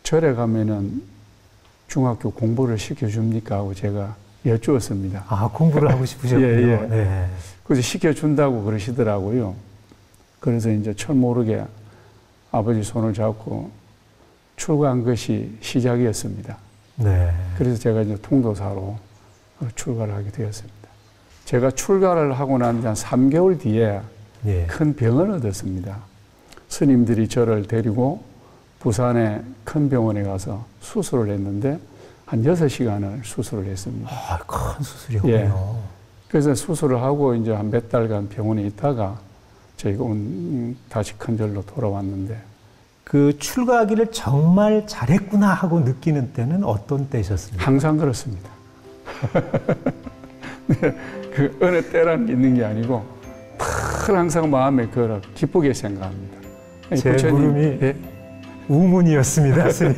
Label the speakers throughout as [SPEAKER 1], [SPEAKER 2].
[SPEAKER 1] 절에 가면은 중학교 공부를 시켜줍니까 하고 제가 여쭈었습니다.
[SPEAKER 2] 아, 공부를 하고 싶으셨군요.
[SPEAKER 1] 예.
[SPEAKER 2] 네.
[SPEAKER 1] 그래서 시켜준다고 그러시더라고요. 그래서 이제 철모르게 아버지 손을 잡고 출가한 것이 시작이었습니다.
[SPEAKER 2] 네.
[SPEAKER 1] 그래서 제가 이제 통도사로 출가를 하게 되었습니다. 제가 출가를 하고 난 한 3개월 뒤에
[SPEAKER 2] 예.
[SPEAKER 1] 큰 병을 얻었습니다. 스님들이 저를 데리고 부산의 큰 병원에 가서 수술을 했는데 한 6시간을 수술을 했습니다.
[SPEAKER 2] 아, 큰 수술이었군요.
[SPEAKER 1] 예. 그래서 수술을 하고 이제 한 몇 달간 병원에 있다가 저희가 다시 큰절로 돌아왔는데,
[SPEAKER 2] 그 출가하기를 정말 잘했구나 하고 느끼는 때는 어떤 때셨습니까?
[SPEAKER 1] 항상 그렇습니다. 네, 그 어느 때라는 게 있는 게 아니고 늘 항상 마음에 기쁘게 생각합니다.
[SPEAKER 2] 제 물음이
[SPEAKER 1] 예?
[SPEAKER 2] 우문이었습니다, 스님.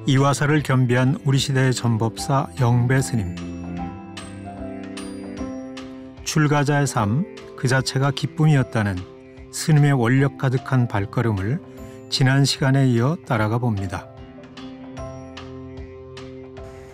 [SPEAKER 3] 이화사를 겸비한 우리 시대의 전법사 영배 스님. 출가자의 삶 그 자체가 기쁨이었다는 스님의 원력 가득한 발걸음을 지난 시간에 이어 따라가 봅니다.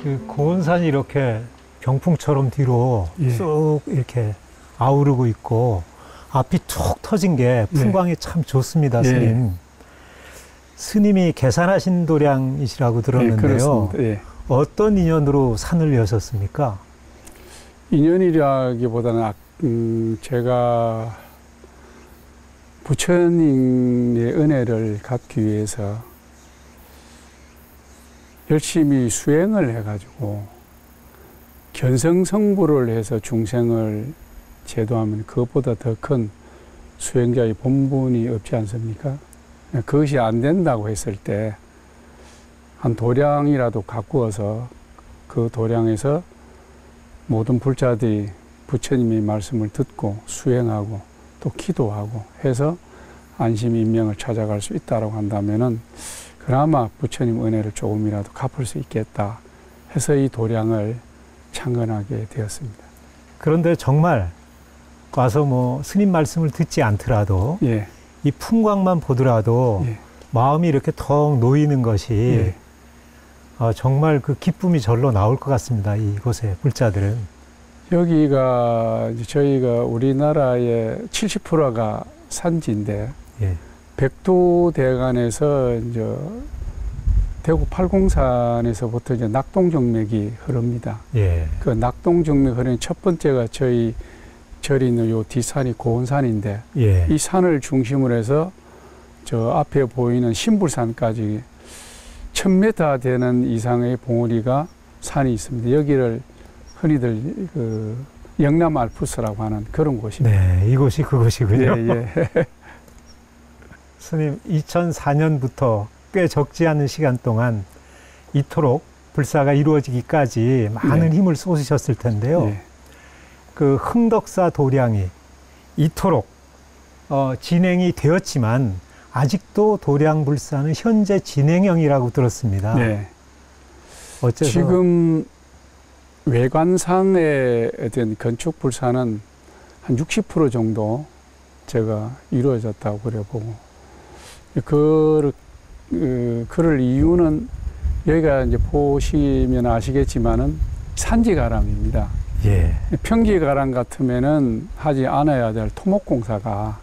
[SPEAKER 2] 그 고원산이 이렇게 병풍처럼 뒤로
[SPEAKER 1] 예.
[SPEAKER 2] 쑥 이렇게 아우르고 있고 앞이 툭 터진 게 풍광이 참 좋습니다, 스님. 스님이 계산하신 도량이시라고 들었는데요.
[SPEAKER 1] 예.
[SPEAKER 2] 어떤 인연으로 산을 여셨습니까?
[SPEAKER 1] 인연이라기보다는 제가 부처님의 은혜를 갖기 위해서 열심히 수행을 해가지고 견성성불을 해서 중생을 제도하면 그것보다 더 큰 수행자의 본분이 없지 않습니까? 그것이 안 된다고 했을 때 한 도량이라도 가꾸어서 그 도량에서 모든 불자들이 부처님의 말씀을 듣고 수행하고 또 기도하고 해서 안심인명을 찾아갈 수 있다고 한다면은 그나마 부처님 은혜를 조금이라도 갚을 수 있겠다 해서 이 도량을 창건하게 되었습니다.
[SPEAKER 2] 그런데 정말 와서 뭐 스님 말씀을 듣지 않더라도
[SPEAKER 1] 예.
[SPEAKER 2] 이 풍광만 보더라도
[SPEAKER 1] 예.
[SPEAKER 2] 마음이 이렇게 턱 놓이는 것이
[SPEAKER 1] 예.
[SPEAKER 2] 정말 그 기쁨이 절로 나올 것 같습니다. 이곳의 불자들은.
[SPEAKER 1] 여기가 이제 저희가 우리나라의 70%가 산지인데
[SPEAKER 2] 예.
[SPEAKER 1] 백두대간에서 이제 대구 팔공산에서부터 이제 낙동정맥이 흐릅니다.
[SPEAKER 2] 예.
[SPEAKER 1] 그 낙동정맥 흐르는 첫 번째가 저희 절이 있는 요 뒷산이 고원산인데
[SPEAKER 2] 예.
[SPEAKER 1] 이 산을 중심으로 해서 저 앞에 보이는 신불산까지 1000m 되는 이상의 봉우리가 산이 있습니다. 여기를 흔히들 그 영남 알프스라고 하는 그런 곳입니다.
[SPEAKER 2] 네, 이곳이 그곳이군요.
[SPEAKER 1] 예, 예.
[SPEAKER 2] 스님, 2004년부터 꽤 적지 않은 시간 동안 이토록 불사가 이루어지기까지 많은
[SPEAKER 1] 네.
[SPEAKER 2] 힘을 쏟으셨을 텐데요.
[SPEAKER 1] 예.
[SPEAKER 2] 그 흥덕사 도량이 이토록 진행이 되었지만 아직도 도량불사는 현재 진행형이라고 들었습니다.
[SPEAKER 1] 네.
[SPEAKER 2] 어째서?
[SPEAKER 1] 지금 외관상의 어떤 건축 불사는 한 60% 정도 제가 이루어졌다고 그래 보고, 그럴 이유는 여기가 이제 보시면 아시겠지만은 산지가람입니다.
[SPEAKER 2] 예.
[SPEAKER 1] 평지가람 같으면은 하지 않아야 될 토목공사가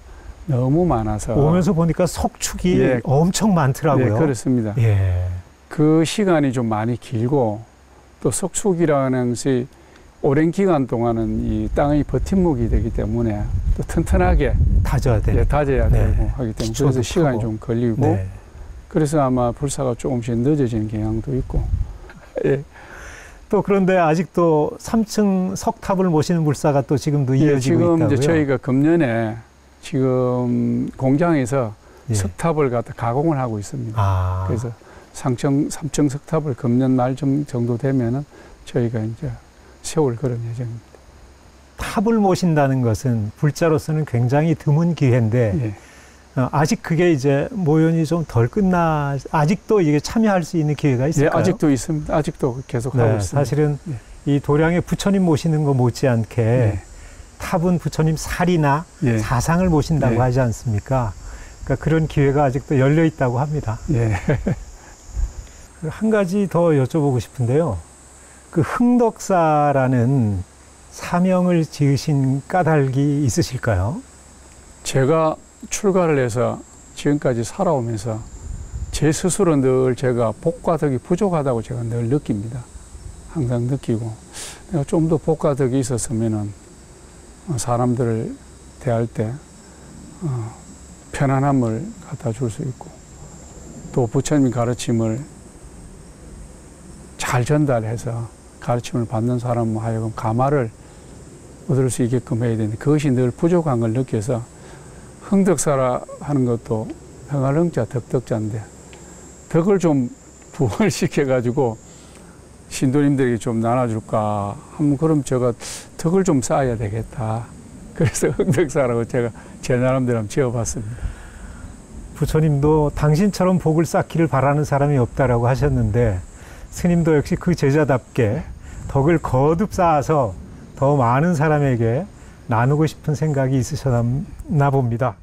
[SPEAKER 1] 너무 많아서
[SPEAKER 2] 오면서 보니까 석축이
[SPEAKER 1] 예.
[SPEAKER 2] 엄청 많더라고요.
[SPEAKER 1] 네, 그렇습니다.
[SPEAKER 2] 예.
[SPEAKER 1] 그 시간이 좀 많이 길고 또 석축이라는 것이 오랜 기간 동안은 이 땅의 버팀목이 되기 때문에 또 튼튼하게
[SPEAKER 2] 다져야 돼.
[SPEAKER 1] 예, 다져야
[SPEAKER 2] 네.
[SPEAKER 1] 되고 하기 때문에
[SPEAKER 2] 기초도
[SPEAKER 1] 그래서 시간이
[SPEAKER 2] 크고.
[SPEAKER 1] 좀 걸리고
[SPEAKER 2] 네.
[SPEAKER 1] 그래서 아마 불사가 조금씩 늦어지는 경향도 있고. 예.
[SPEAKER 2] 또 그런데 아직도 3층 석탑을 모시는 불사가 또 지금도
[SPEAKER 1] 예,
[SPEAKER 2] 이어지고
[SPEAKER 1] 지금
[SPEAKER 2] 있다고요?
[SPEAKER 1] 이제 저희가 금년에 지금 공장에서
[SPEAKER 2] 예.
[SPEAKER 1] 석탑을 갖다 가공을 하고 있습니다.
[SPEAKER 2] 아.
[SPEAKER 1] 그래서 3층 석탑을 금년 말 정도 되면은 저희가 이제 세울 그런 예정입니다.
[SPEAKER 2] 탑을 모신다는 것은 불자로서는 굉장히 드문 기회인데
[SPEAKER 1] 예.
[SPEAKER 2] 아직 그게 이제 모연이 좀 덜 아직도 이게 참여할 수 있는 기회가
[SPEAKER 1] 예,
[SPEAKER 2] 있을까요?
[SPEAKER 1] 아직도 있습니다. 아직도 계속 하고
[SPEAKER 2] 네,
[SPEAKER 1] 있습니다.
[SPEAKER 2] 사실은
[SPEAKER 1] 예.
[SPEAKER 2] 이 도량에 부처님 모시는 거 못지않게
[SPEAKER 1] 예.
[SPEAKER 2] 탑은 부처님 살이나
[SPEAKER 1] 예.
[SPEAKER 2] 사상을 모신다고
[SPEAKER 1] 예.
[SPEAKER 2] 하지 않습니까? 그러니까 그런 기회가 아직도 열려 있다고 합니다.
[SPEAKER 1] 예.
[SPEAKER 2] 한 가지 더 여쭤보고 싶은데요. 그 흥덕사라는 사명을 지으신 까닭이 있으실까요?
[SPEAKER 1] 제가 출가를 해서 지금까지 살아오면서 제 스스로 늘 제가 복과 덕이 부족하다고 제가 늘 느낍니다. 항상 느끼고 내가 좀 더 복과 덕이 있었으면은 사람들을 대할 때 편안함을 갖다 줄 수 있고 또 부처님 가르침을 잘 전달해서 가르침을 받는 사람 하여금 감화를 얻을 수 있게끔 해야 되는데 그것이 늘 부족한 걸 느껴서 흥덕사라 하는 것도 흥할흥자 덕덕자인데 덕을 좀 부활시켜가지고 신도님들에게 좀 나눠줄까 하면 그럼 제가 덕을 좀 쌓아야 되겠다. 그래서 흥덕사라고 제가 제 나름대로 한번 지어봤습니다.
[SPEAKER 2] 부처님도 당신처럼 복을 쌓기를 바라는 사람이 없다라고 하셨는데 스님도 역시 그 제자답게 덕을 거듭 쌓아서 더 많은 사람에게 나누고 싶은 생각이 있으셨나 봅니다.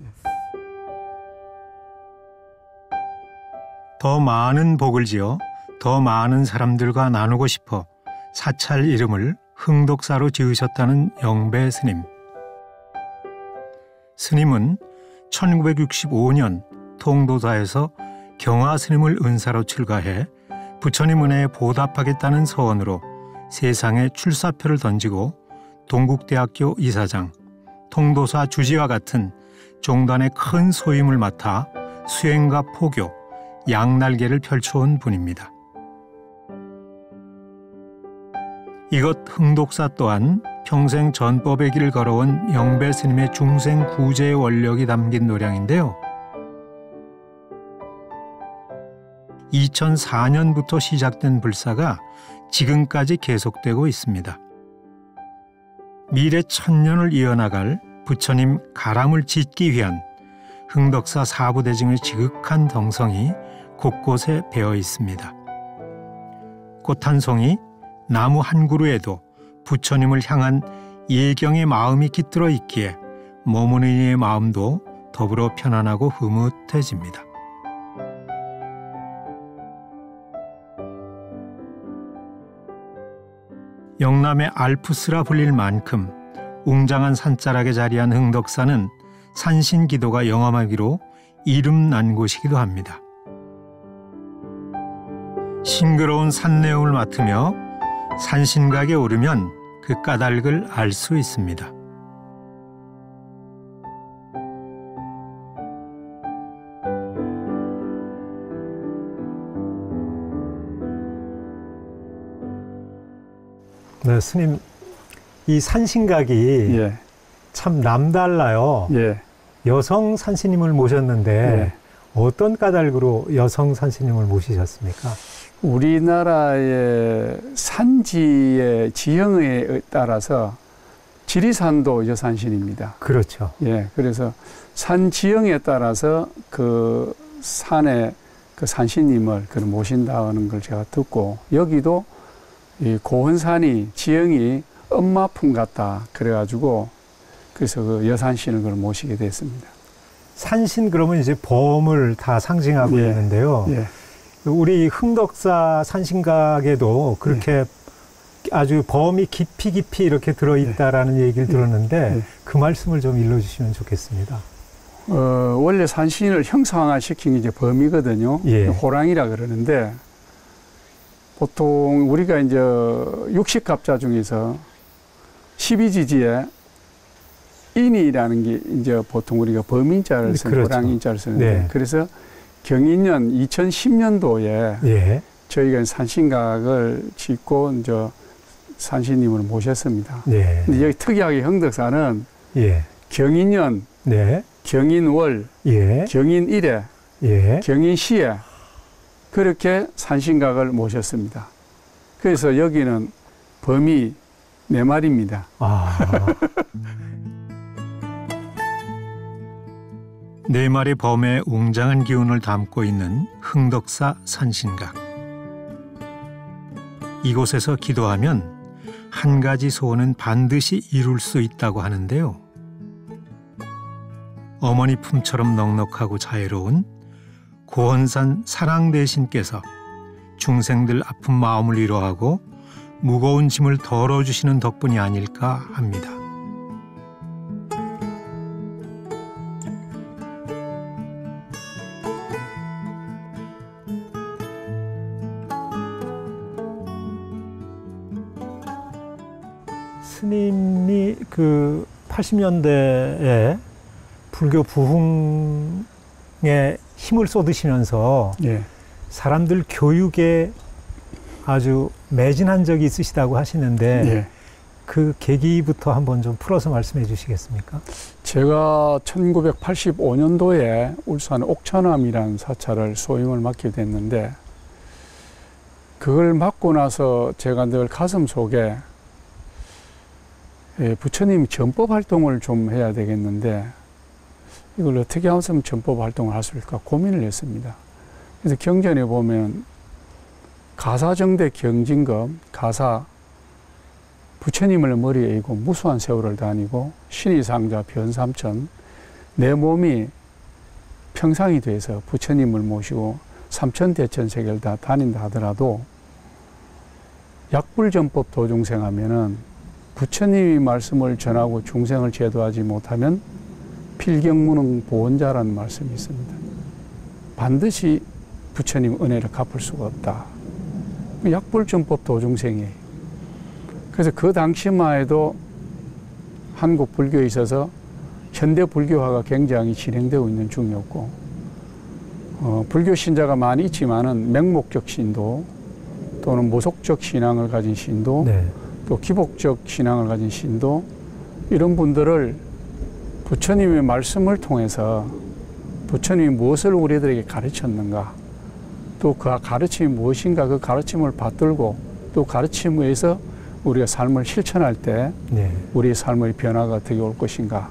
[SPEAKER 3] 더 많은 복을 지어 더 많은 사람들과 나누고 싶어 사찰 이름을 흥덕사로 지으셨다는 영배 스님. 스님은 1965년 통도사에서 경화 스님을 은사로 출가해 부처님 은혜에 보답하겠다는 서원으로 세상에 출사표를 던지고 동국대학교 이사장, 통도사 주지와 같은 종단의 큰 소임을 맡아 수행과 포교, 양날개를 펼쳐온 분입니다. 이것 흥덕사 또한 평생 전법의 길을 걸어온 영배 스님의 중생 구제의 원력이 담긴 노량인데요. 2004년부터 시작된 불사가 지금까지 계속되고 있습니다. 미래 천년을 이어나갈 부처님 가람을 짓기 위한 흥덕사 사부대중의 지극한 정성이 곳곳에 배어 있습니다. 꽃 한 송이, 나무 한 그루에도 부처님을 향한 예경의 마음이 깃들어 있기에 머무는 이의 마음도 더불어 편안하고 흐뭇해집니다. 영남의 알프스라 불릴 만큼 웅장한 산자락에 자리한 흥덕사는 산신기도가 영험하기로 이름난 곳이기도 합니다. 싱그러운 산내음을 맡으며 산신각에 오르면 그 까닭을 알 수 있습니다.
[SPEAKER 2] 네, 스님, 이 산신각이
[SPEAKER 1] 예.
[SPEAKER 2] 참 남달라요.
[SPEAKER 1] 예.
[SPEAKER 2] 여성 산신님을 모셨는데
[SPEAKER 1] 예.
[SPEAKER 2] 어떤 까닭으로 여성 산신님을 모시셨습니까?
[SPEAKER 1] 우리나라의 산지의 지형에 따라서 지리산도 여산신입니다.
[SPEAKER 2] 그렇죠.
[SPEAKER 1] 예, 그래서 산 지형에 따라서 그 산의 그 산신님을 그 모신다는 걸 제가 듣고 여기도 이 고원산이 지형이 엄마품 같다 그래가지고 그래서 그 여산신을 그걸 모시게 됐습니다.
[SPEAKER 2] 산신 그러면 이제 범을 다 상징하고
[SPEAKER 1] 예.
[SPEAKER 2] 있는데요.
[SPEAKER 1] 예.
[SPEAKER 2] 우리 흥덕사 산신각에도 그렇게 아주 범이 깊이 이렇게 들어있다라는 얘기를 들었는데 그 말씀을 좀 일러주시면 좋겠습니다.
[SPEAKER 1] 원래 산신을 형상화시킨 게 이제 범이거든요.
[SPEAKER 2] 예.
[SPEAKER 1] 호랑이라 그러는데 보통 우리가 이제 육식갑자 중에서 12지지에 인이라는 게 이제 보통 우리가 범인자를 쓰는
[SPEAKER 2] 그렇죠.
[SPEAKER 1] 호랑이자를 쓰는데
[SPEAKER 2] 네.
[SPEAKER 1] 그래서 경인년 2010년도에
[SPEAKER 2] 예.
[SPEAKER 1] 저희가 산신각을 짓고 이제 산신님을 모셨습니다.
[SPEAKER 2] 네.
[SPEAKER 1] 근데 여기 특이하게 흥덕사는
[SPEAKER 2] 예.
[SPEAKER 1] 경인년,
[SPEAKER 2] 네.
[SPEAKER 1] 경인월,
[SPEAKER 2] 예.
[SPEAKER 1] 경인일에,
[SPEAKER 2] 예.
[SPEAKER 1] 경인시에 그렇게 산신각을 모셨습니다. 그래서 여기는 범이 4마리입니다.
[SPEAKER 2] 아.
[SPEAKER 3] 4마리 범의 웅장한 기운을 담고 있는 흥덕사 산신각. 이곳에서 기도하면 한 가지 소원은 반드시 이룰 수 있다고 하는데요. 어머니 품처럼 넉넉하고 자유로운 고헌산 사랑대신께서 중생들 아픈 마음을 위로하고 무거운 짐을 덜어주시는 덕분이 아닐까 합니다.
[SPEAKER 2] 스님이 그 80년대에 불교 부흥에 힘을 쏟으시면서
[SPEAKER 1] 예.
[SPEAKER 2] 사람들 교육에 아주 매진한 적이 있으시다고 하시는데
[SPEAKER 1] 예.
[SPEAKER 2] 그 계기부터 한번 좀 풀어서 말씀해 주시겠습니까?
[SPEAKER 1] 제가 1985년도에 울산 옥천암이라는 사찰을 소임을 맡게 됐는데 그걸 맡고 나서 제가 늘 가슴 속에 부처님이 전법 활동을 좀 해야 되겠는데 이걸 어떻게 하면 전법 활동을 할 수 있을까 고민을 했습니다. 그래서 경전에 보면 가사정대 경진검, 가사 부처님을 머리에 이고 무수한 세월을 다니고 신의상자 변삼천 내 몸이 평상이 돼서 부처님을 모시고 삼천대천세계를 다 다닌다 하더라도 약불전법 도중생 하면은 부처님이 말씀을 전하고 중생을 제도하지 못하면 필경무능 보원자라는 말씀이 있습니다. 반드시 부처님 은혜를 갚을 수가 없다. 약불전법 도중생이에요. 그래서 그 당시만 해도 한국 불교에 있어서 현대 불교화가 굉장히 진행되고 있는 중이었고 불교 신자가 많이 있지만은 맹목적 신도 또는 모속적 신앙을 가진 신도
[SPEAKER 2] 네.
[SPEAKER 1] 또 기복적 신앙을 가진 신도 이런 분들을 부처님의 말씀을 통해서 부처님이 무엇을 우리들에게 가르쳤는가 또 그 가르침이 무엇인가 그 가르침을 받들고 또 가르침에 의해서 우리가 삶을 실천할 때
[SPEAKER 2] 네.
[SPEAKER 1] 우리의 삶의 변화가 어떻게 올 것인가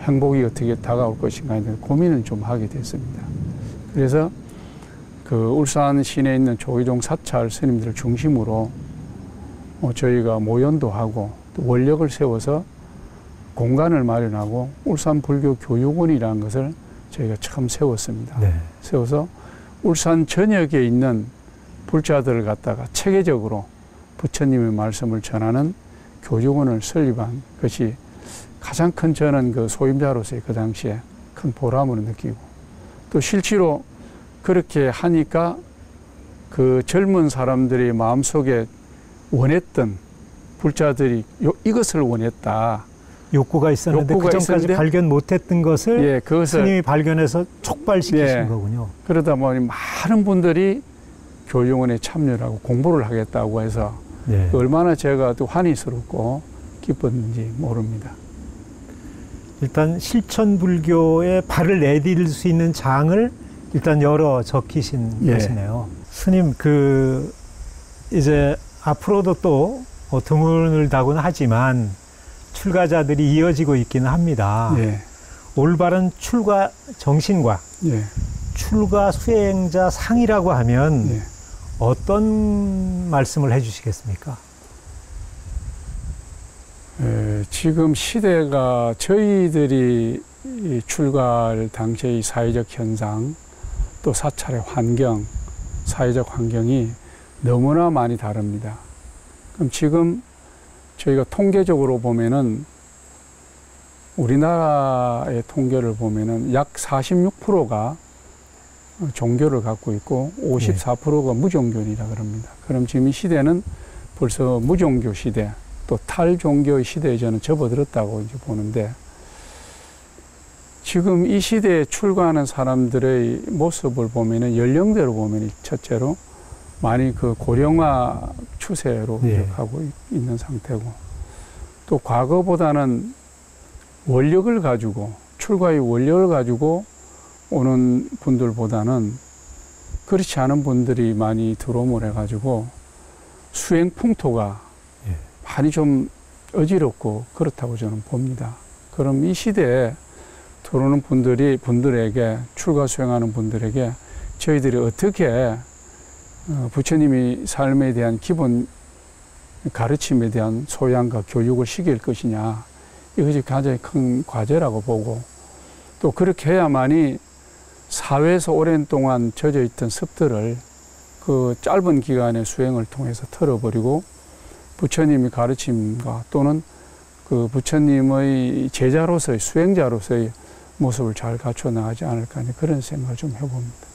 [SPEAKER 1] 행복이 어떻게 다가올 것인가에 대한 고민을 좀 하게 됐습니다. 그래서 그 울산 시내에 있는 조계종 사찰 스님들을 중심으로 저희가 모연도 하고 또 원력을 세워서 공간을 마련하고 울산 불교 교육원이라는 것을 저희가 처음 세웠습니다.
[SPEAKER 2] 네.
[SPEAKER 1] 세워서 울산 전역에 있는 불자들을 갖다가 체계적으로 부처님의 말씀을 전하는 교육원을 설립한 것이 가장 큰 저는 그 소임자로서의 그 당시에 큰 보람을 느끼고 또 실제로 그렇게 하니까 그 젊은 사람들의 마음속에 원했던 불자들이 이것을 원했다.
[SPEAKER 2] 욕구가 있었는데
[SPEAKER 1] 욕구가
[SPEAKER 2] 그 전까지
[SPEAKER 1] 있었는데
[SPEAKER 2] 발견 못했던 것을
[SPEAKER 1] 예, 그것을
[SPEAKER 2] 스님이 발견해서 촉발시키신
[SPEAKER 1] 예.
[SPEAKER 2] 거군요.
[SPEAKER 1] 그러다 보니 많은 분들이 교육원에 참여를 하고 공부를 하겠다고 해서
[SPEAKER 2] 네.
[SPEAKER 1] 얼마나 제가 또 환희스럽고 기뻤는지 모릅니다.
[SPEAKER 2] 일단 실천 불교에 발을 내딜 수 있는 장을 일단 열어 적히신
[SPEAKER 1] 예.
[SPEAKER 2] 것이네요. 스님 그 이제 앞으로도 또 드문을 다고는 하지만 출가자들이 이어지고 있기는 합니다.
[SPEAKER 1] 예.
[SPEAKER 2] 올바른 출가 정신과
[SPEAKER 1] 예.
[SPEAKER 2] 출가 수행자 상이라고 하면
[SPEAKER 1] 예.
[SPEAKER 2] 어떤 말씀을 해주시겠습니까?
[SPEAKER 1] 지금 시대가 저희들이 이 출가할 당시의 사회적 현상 또 사찰의 환경, 사회적 환경이 너무나 많이 다릅니다. 그럼 지금 저희가 통계적으로 보면은 우리나라의 통계를 보면은 약 46%가 종교를 갖고 있고 54%가 무종교이라 그럽니다. 그럼 지금 이 시대는 벌써 무종교 시대 또 탈종교의 시대에 저는 접어들었다고 이제 보는데 지금 이 시대에 출가하는 사람들의 모습을 보면은 연령대로 보면 첫째로 많이 그 고령화 추세로
[SPEAKER 2] 네.
[SPEAKER 1] 가고 있는 상태고 또 과거보다는 원력을 가지고 출가의 원력을 가지고 오는 분들보다는 그렇지 않은 분들이 많이 들어옴을 해가지고 수행 풍토가
[SPEAKER 2] 예.
[SPEAKER 1] 많이 좀 어지럽고 그렇다고 저는 봅니다. 그럼 이 시대에 들어오는 분들에게 출가 수행하는 분들에게 저희들이 어떻게 부처님이 삶에 대한 기본 가르침에 대한 소양과 교육을 시킬 것이냐, 이것이 가장 큰 과제라고 보고, 또 그렇게 해야만이 사회에서 오랜 동안 젖어 있던 습들을 그 짧은 기간의 수행을 통해서 털어버리고 부처님의 가르침과 또는 그 부처님의 제자로서의 수행자로서의 모습을 잘 갖춰 나가지 않을까 하는 그런 생각을 좀 해봅니다.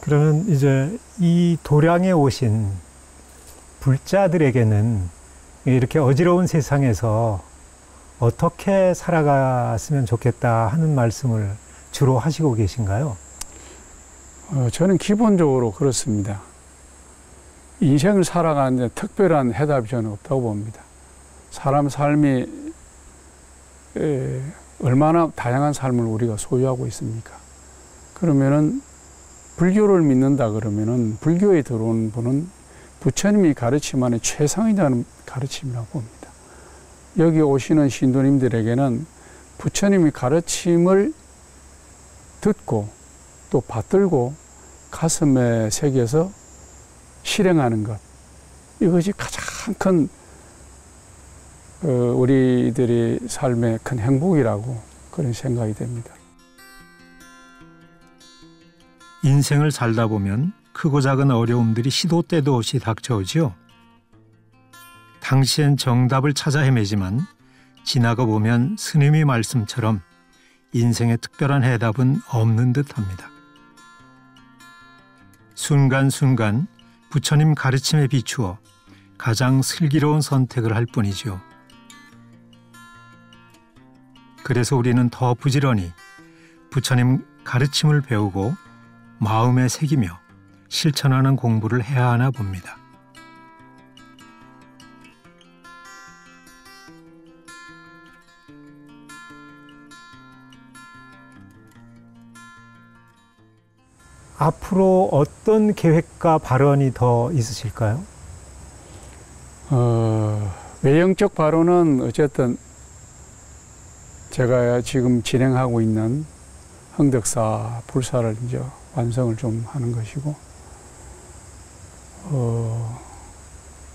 [SPEAKER 2] 그러면 이제 이 도량에 오신 불자들에게는 이렇게 어지러운 세상에서 어떻게 살아갔으면 좋겠다 하는 말씀을 주로 하시고 계신가요?
[SPEAKER 1] 저는 기본적으로 그렇습니다. 인생을 살아가는데 특별한 해답이 저는 없다고 봅니다. 사람 삶이 얼마나 다양한 삶을 우리가 소유하고 있습니까? 그러면은 불교를 믿는다 그러면은 불교에 들어온 분은 부처님이 가르침 안에 최상이라는 가르침이라고 봅니다. 여기 오시는 신도님들에게는 부처님이 가르침을 듣고 또 받들고 가슴에 새겨서 실행하는 것, 이것이 가장 큰 우리들의 삶의 큰 행복이라고 그런 생각이 됩니다.
[SPEAKER 3] 인생을 살다 보면 크고 작은 어려움들이 시도 때도 없이 닥쳐오죠. 당시엔 정답을 찾아 헤매지만 지나가 보면 스님의 말씀처럼 인생의 특별한 해답은 없는 듯합니다. 순간순간 부처님 가르침에 비추어 가장 슬기로운 선택을 할 뿐이죠. 그래서 우리는 더 부지런히 부처님 가르침을 배우고 마음에 새기며 실천하는 공부를 해야 하나 봅니다.
[SPEAKER 2] 앞으로 어떤 계획과 발언이 더 있으실까요?
[SPEAKER 1] 외형적 발언은 어쨌든 제가 지금 진행하고 있는 흥덕사 불사를 이제 완성을 좀 하는 것이고,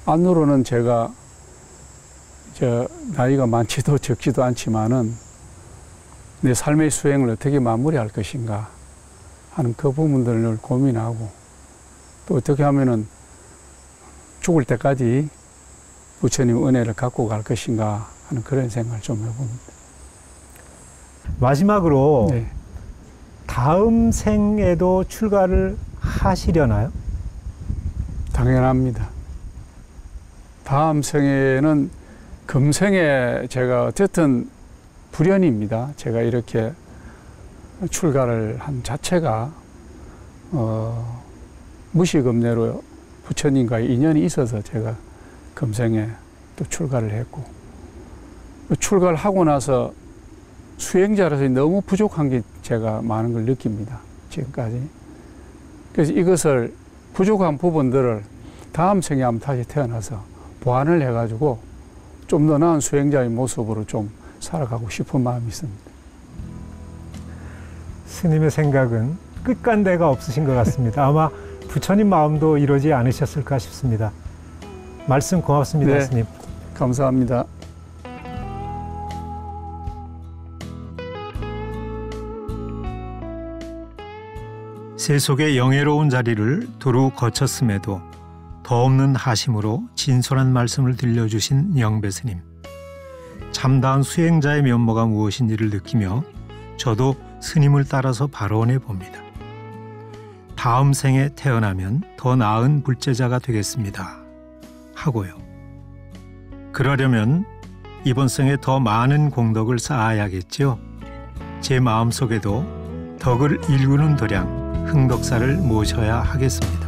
[SPEAKER 1] 안으로는 제가 이제 나이가 많지도 적지도 않지만은 내 삶의 수행을 어떻게 마무리할 것인가 하는 그 부분들을 고민하고, 또 어떻게 하면은 죽을 때까지 부처님 은혜를 갖고 갈 것인가 하는 그런 생각을 좀 해봅니다.
[SPEAKER 2] 마지막으로
[SPEAKER 1] 네.
[SPEAKER 2] 다음 생에도 출가를 하시려나요?
[SPEAKER 1] 당연합니다. 다음 생에는 금생에 제가 어쨌든 불연입니다. 제가 이렇게 출가를 한 자체가 무시금내로 부처님과의 인연이 있어서 제가 금생에 또 출가를 했고, 출가를 하고 나서 수행자로서 너무 부족한 게 제가 많은 걸 느낍니다. 지금까지. 그래서 이것을 부족한 부분들을 다음 생에 한번 다시 태어나서 보완을 해가지고 좀 더 나은 수행자의 모습으로 좀 살아가고 싶은 마음이 있습니다.
[SPEAKER 2] 스님의 생각은 끝간데가 없으신 것 같습니다. 아마 부처님 마음도 이러지 않으셨을까 싶습니다. 말씀 고맙습니다,
[SPEAKER 1] 네,
[SPEAKER 2] 스님.
[SPEAKER 1] 감사합니다.
[SPEAKER 3] 세속의 영예로운 자리를 두루 거쳤음에도 더 없는 하심으로 진솔한 말씀을 들려주신 영배스님. 참다운 수행자의 면모가 무엇인지를 느끼며 저도 스님을 따라서 발언해 봅니다. 다음 생에 태어나면 더 나은 불제자가 되겠습니다. 하고요. 그러려면 이번 생에 더 많은 공덕을 쌓아야겠죠. 제 마음속에도 덕을 일구는 도량 흥덕사를 모셔야 하겠습니다.